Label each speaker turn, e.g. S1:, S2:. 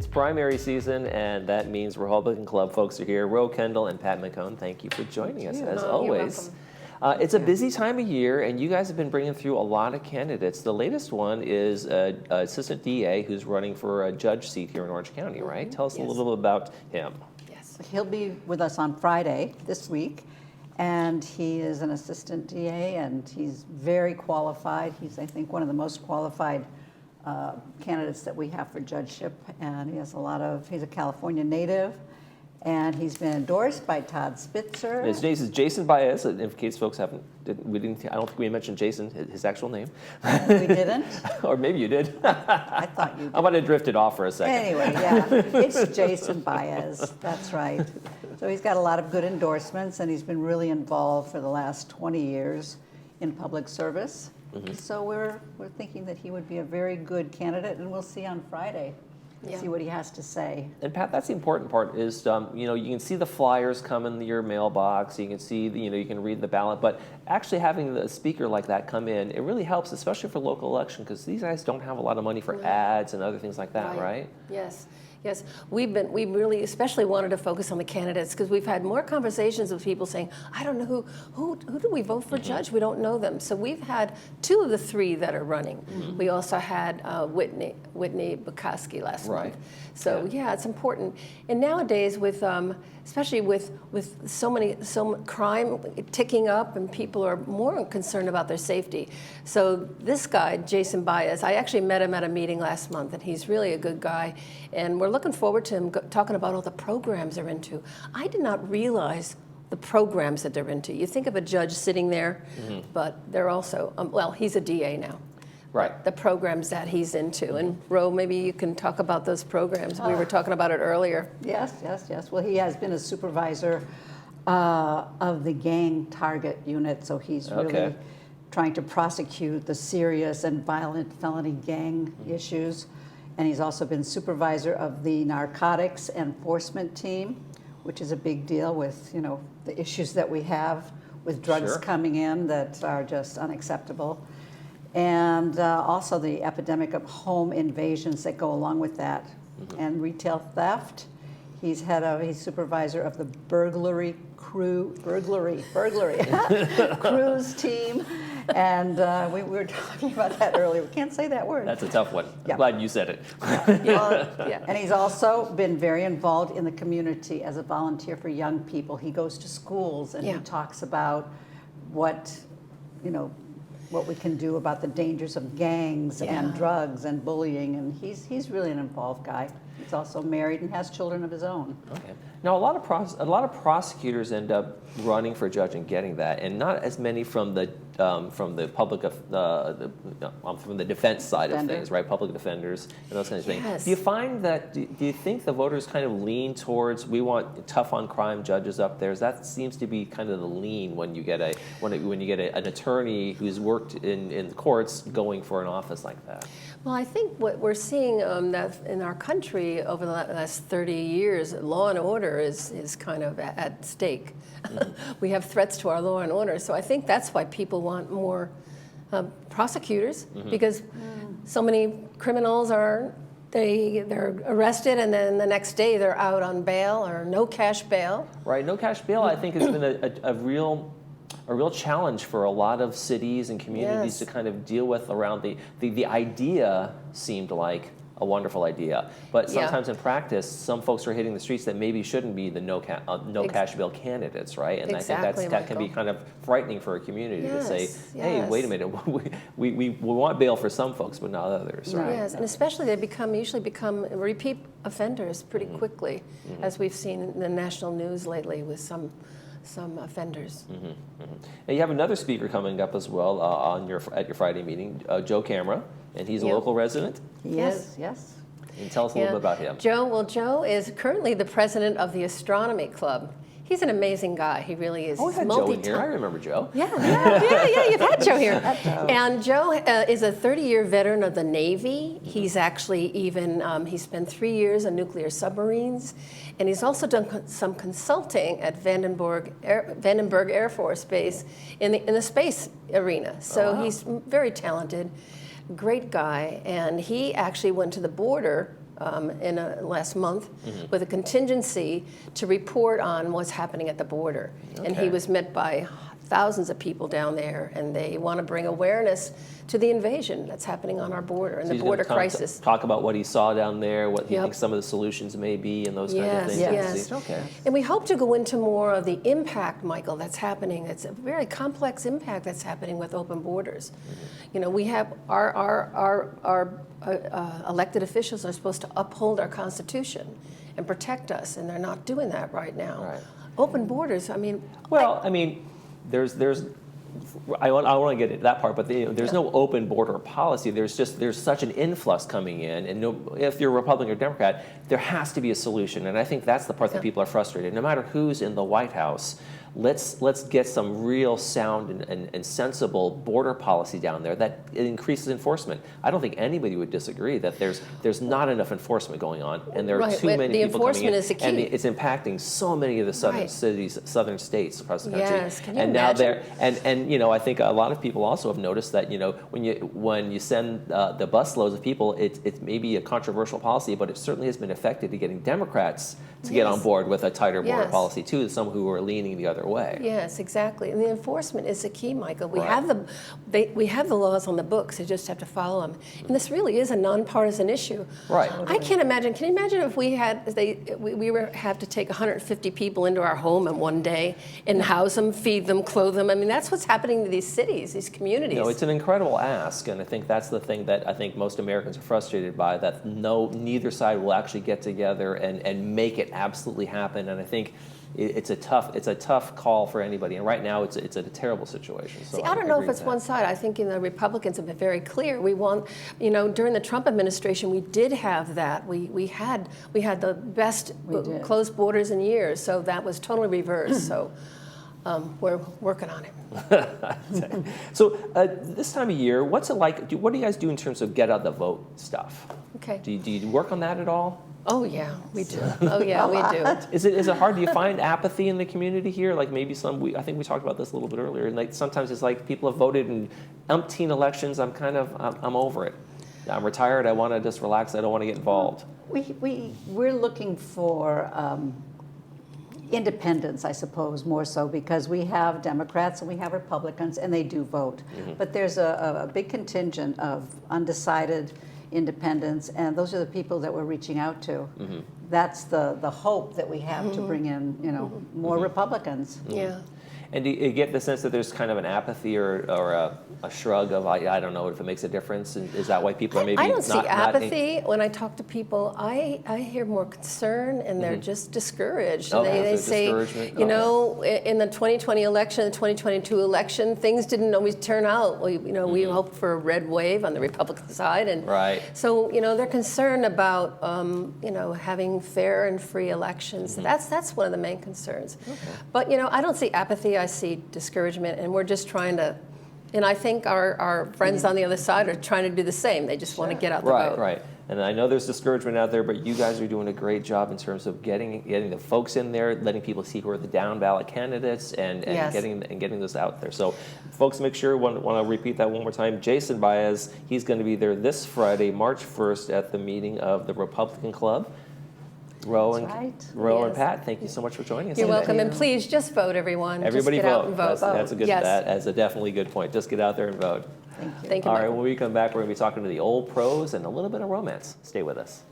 S1: It's primary season, and that means Republican Club folks are here. Ro Kendall and Pat McCone, thank you for joining us, as always. It's a busy time of year, and you guys have been bringing through a lot of candidates. The latest one is an assistant DA who's running for a judge seat here in Orange County, right? Tell us a little bit about him.
S2: Yes, he'll be with us on Friday this week, and he is an assistant DA, and he's very qualified. He's, I think, one of the most qualified candidates that we have for judgeship, and he has he's a California native. And he's been endorsed by Todd Spitzer.
S1: His name is Jason Baez. In case folks I don't think we mentioned Jason, his actual name.
S2: We didn't?
S1: Or maybe you did.
S2: I thought you did.
S1: I want to drift it off for a second.
S2: Anyway, yeah, it's Jason Baez. That's right. So he's got a lot of good endorsements, and he's been really involved for the last 20 years in public service. So we're thinking that he would be a very good candidate, and we'll see on Friday. See what he has to say.
S1: And Pat, that's the important part is, you can see the flyers come in your mailbox, you can see, you can read the ballot, but actually having a speaker like that come in, it really helps, especially for local election, because these guys don't have a lot of money for ads and other things like that, right?
S3: Yes. Yes, we really especially wanted to focus on the candidates because we've had more conversations with people saying, I don't know who do we vote for judge? We don't know them. So we've had 2 of the 3 that are running. We also had Whitney Bukowski last month. So yeah, it's important. And nowadays, with especially with so much crime ticking up, and people are more concerned about their safety. So this guy, Jason Baez, I actually met him at a meeting last month, and he's really a good guy. And we're looking forward to him talking about all the programs they're into. I did not realize the programs that they're into. You think of a judge sitting there, but they're also, well, he's a DA now.
S1: Right.
S3: The programs that he's into. And Ro, maybe you can talk about those programs. We were talking about it earlier.
S2: Yes. Well, he has been a supervisor of the gang target unit, so he's really trying to prosecute the serious and violent felony gang issues. And he's also been supervisor of the narcotics enforcement team, which is a big deal with, the issues that we have with drugs coming in that are just unacceptable. And also the epidemic of home invasions that go along with that, and retail theft. He's supervisor of the burglary cruise team, and we were talking about that earlier. We can't say that word.
S1: That's a tough one. I'm glad you said it.
S2: And he's also been very involved in the community as a volunteer for young people. He goes to schools and he talks about what we can do about the dangers of gangs and drugs and bullying, and he's really an involved guy. He's also married and has children of his own. Okay.
S1: Now, a lot of prosecutors end up running for judge and getting that, and not as many from the public from the defense side of things, right? Public defenders and those kinds of things. Do you find that? Do you think the voters kind of lean towards we want tough on crime judges up there? That seems to be kind of the lean when you get an attorney who's worked in the courts going for an office like that.
S3: Well, I think what we're seeing that in our country over the last 30 years, law and order is kind of at stake. We have threats to our law and order, so I think that's why people want more prosecutors, because so many criminals they're arrested, and then the next day they're out on bail or no cash bail. Right,
S1: no cash bail I think has been a real challenge for a lot of cities and communities to kind of deal with around the idea seemed like a wonderful idea, but sometimes in practice, some folks are hitting the streets that maybe shouldn't be the no cash bail candidates, right? And I think that can be kind of frightening for a community to say, hey, wait a minute, we want bail for some folks, but not others, right?
S3: Yes, and especially they usually become repeat offenders pretty quickly, as we've seen in the national news lately with some offenders.
S1: And you have another speaker coming up as well at your Friday meeting, Joe Camera, and he's a local resident.
S2: Yes.
S1: And tell us a little bit about him.
S3: Joe is currently the president of the Astronomy Club. He's an amazing guy. He really is.
S1: Oh, we've had Joe in here. I remember Joe.
S3: Yeah, you've had Joe here. And Joe is a 30-year veteran of the Navy. He's actually he spent 3 years on nuclear submarines, and he's also done some consulting at Vandenberg Air Force Base in the space arena. So he's very talented, great guy, and he actually went to the border last month with a contingency to report on what's happening at the border. And he was met by thousands of people down there, and they want to bring awareness to the invasion that's happening on our border and
S1: So
S3: the border crisis.
S1: Talk about what he saw down there, what he thinks some of the solutions may be, and those kinds of things.
S3: Yes.
S1: Okay.
S3: And we hope to go into more of the impact, Michael, that's happening. It's a very complex impact that's happening with open borders. You know, we have our elected officials are supposed to uphold our Constitution and protect us, and they're not doing that right now.
S1: Right.
S3: Open borders, I mean.
S1: Well, I mean, I want to get into that part, but there's no open border policy. There's such an influx coming in, and if you're a Republican or Democrat, there has to be a solution. And I think that's the part that people are frustrated. No matter who's in the White House, let's get some real sound and sensible border policy down there that increases enforcement. I don't think anybody would disagree that there's not enough enforcement going on, and there are too many people coming in,
S3: is the key.
S1: and it's impacting so many of the southern cities, southern states across the country.
S3: Yes, can you imagine?
S1: And you know, I think a lot of people also have noticed that, you know, when you send the busloads of people, it may be a controversial policy, but it certainly has been effective to getting Democrats to get on board with a tighter border policy too, some who are leaning the other way.
S3: Yes, exactly. And the enforcement is the key, Michael. We have the laws on the books. You just have to follow them. And this really is a nonpartisan issue.
S1: Right.
S3: I can't imagine. Can you imagine if we have to take 150 people into our home in one day and house them, feed them, clothe them? I mean, that's what's happening to these cities, these communities.
S1: No, it's an incredible ask, and I think that's the thing that I think most Americans are frustrated by, that neither side will actually get together and make it absolutely happen. And I think it's a tough call for anybody, and right now it's a terrible situation. So
S3: See, I don't know if it's one side. I think the Republicans have been very clear. We want, you know, during the Trump administration, we did have that. We had the best closed borders in years, so that was totally reversed. So we're working on it.
S1: So this time of year, what's it like? What do you guys do in terms of get out the vote stuff?
S3: Okay.
S1: Do you work on that at all?
S3: Oh yeah, we do. Oh yeah, we do.
S1: Is it hard? Do you find apathy in the community here? Like maybe I think we talked about this a little bit earlier. And like sometimes it's like people have voted in umpteen elections. I'm over it. I'm retired. I want to just relax. I don't want to get involved.
S2: We're looking for independence, I suppose, more so, because we have Democrats and we have Republicans, and they do vote. But there's a big contingent of undecided independents, and those are the people that we're reaching out to. That's the hope that we have to bring in, you know, more Republicans.
S3: Yeah.
S1: And do you get the sense that there's kind of an apathy or a shrug of, I don't know if it makes a difference? And is that why people are maybe
S3: I don't see apathy. When I talk to people, I hear more concern, and they're just discouraged.
S1: Okay,
S3: they
S1: so
S3: say,
S1: discouragement.
S3: you know, in the 2020 election, the 2022 election, things didn't always turn out. We hoped for a red wave on the Republican side, and so they're concerned about having fair and free elections. That's one of the main concerns. But I don't see apathy. I see discouragement, and we're just trying to. And I think our friends on the other side are trying to do the same. They just want to get out the vote.
S1: Right. And I know there's discouragement out there, but you guys are doing a great job in terms of getting the folks in there, letting people see who are the down ballot candidates, and getting this out there. So, folks, make sure want to repeat that one more time. Jason Baez, he's going to be there this Friday, March 1st, at the meeting of the Republican Club. Ro and Pat, thank you so much for joining us.
S3: You're welcome, and please just vote, everyone.
S1: Everybody
S3: just get
S1: vote.
S3: Out and vote.
S1: That's a definitely good point. Just get out there and vote.
S2: Thank you.
S3: Thank you.
S1: All right,
S3: Michael.
S1: when we come back, we're going to be talking to the old pros and a little bit of romance. Stay with us.